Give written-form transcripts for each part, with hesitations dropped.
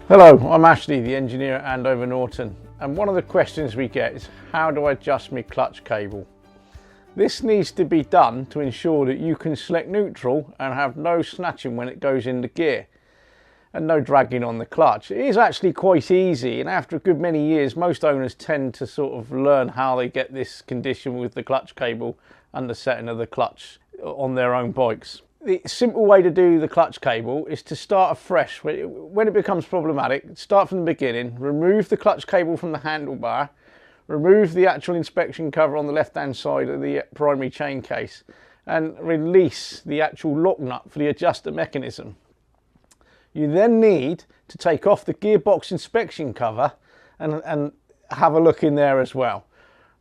Hello, I'm Ashley, the engineer at Andover Norton, and one of the questions we get is how do I adjust my clutch cable? This needs to be done to ensure that you can select neutral and have no snatching when it goes into gear and no dragging on the clutch. It is actually quite easy, and after a good many years most owners tend to sort of learn how they get this condition with the clutch cable and the setting of the clutch on their own bikes. The simple way to do the clutch cable is to start afresh. When it becomes problematic, start from the beginning, remove the clutch cable from the handlebar, remove the actual inspection cover on the left hand side of the primary chain case, and release the actual lock nut for the adjuster mechanism. You then need to take off the gearbox inspection cover and have a look in there as well.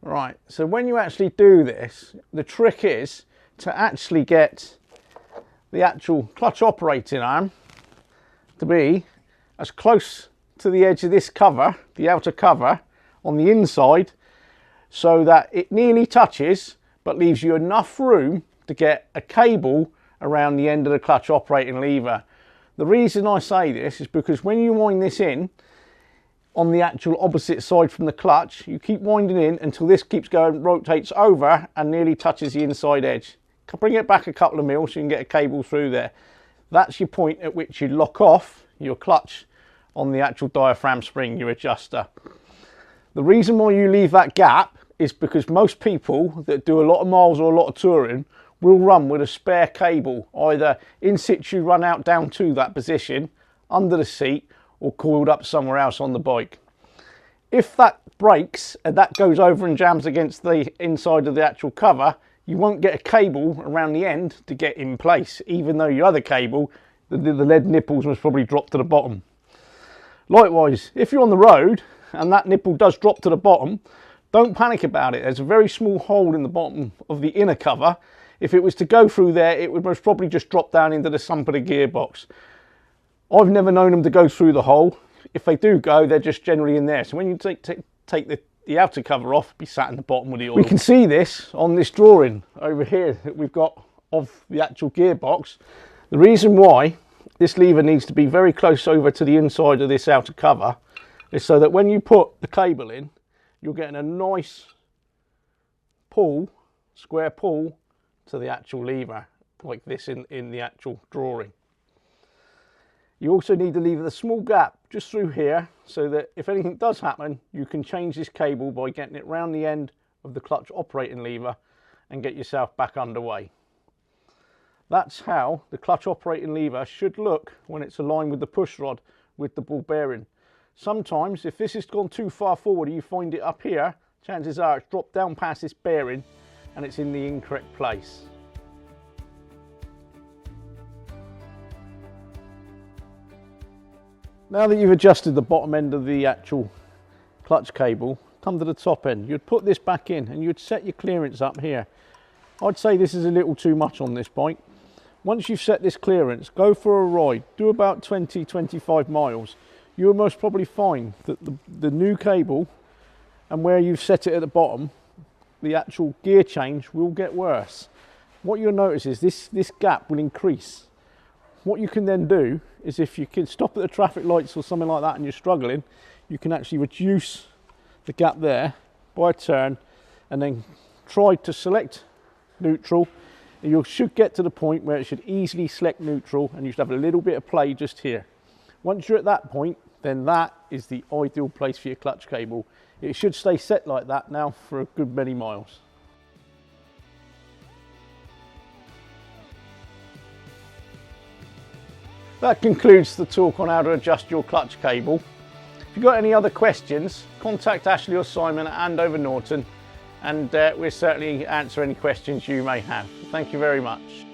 Right, so when you actually do this, the trick is to actually get the actual clutch operating arm to be as close to the edge of this cover, the outer cover, on the inside, so that it nearly touches but leaves you enough room to get a cable around the end of the clutch operating lever. The reason I say this is because when you wind this in on the actual opposite side from the clutch, you keep winding in until this keeps going, rotates over and nearly touches the inside edge. Bring it back a couple of mils so you can get a cable through there. That's your point at which you lock off your clutch on the actual diaphragm spring, your adjuster. The reason why you leave that gap is because most people that do a lot of miles or a lot of touring will run with a spare cable, either in situ run out down to that position, under the seat, or coiled up somewhere else on the bike. If that breaks and that goes over and jams against the inside of the actual cover, you won't get a cable around the end to get in place, even though your other cable, the lead nipples, must probably drop to the bottom. Likewise, if you're on the road and that nipple does drop to the bottom, don't panic about it. There's a very small hole in the bottom of the inner cover. If it was to go through there, it would most probably just drop down into the sump of the gearbox. I've never known them to go through the hole. If they do go, they're just generally in there. So when you take the outer cover off, be sat in the bottom with the oil. We can see this on this drawing over here that we've got of the actual gearbox. The reason why this lever needs to be very close over to the inside of this outer cover is so that when you put the cable in, you're getting a nice pull, square pull to the actual lever, like this in the actual drawing. You also need to leave a small gap just through here so that if anything does happen, you can change this cable by getting it round the end of the clutch operating lever and get yourself back underway. That's how the clutch operating lever should look when it's aligned with the push rod with the ball bearing. Sometimes if this has gone too far forward and you find it up here, chances are it's dropped down past this bearing and it's in the incorrect place. Now that you've adjusted the bottom end of the actual clutch cable, come to the top end. You'd put this back in and you'd set your clearance up here. I'd say this is a little too much on this bike. Once you've set this clearance, go for a ride, do about 20-25 miles. You'll most probably find that the new cable and where you've set it at the bottom, the actual gear change will get worse. What you'll notice is this gap will increase. What you can then do is, if you can stop at the traffic lights or something like that and you're struggling, you can actually reduce the gap there by a turn and then try to select neutral. And you should get to the point where it should easily select neutral and you should have a little bit of play just here. Once you're at that point, then that is the ideal place for your clutch cable. It should stay set like that now for a good many miles. That concludes the talk on how to adjust your clutch cable. If you've got any other questions, contact Ashley or Simon at Andover Norton and we'll certainly answer any questions you may have. Thank you very much.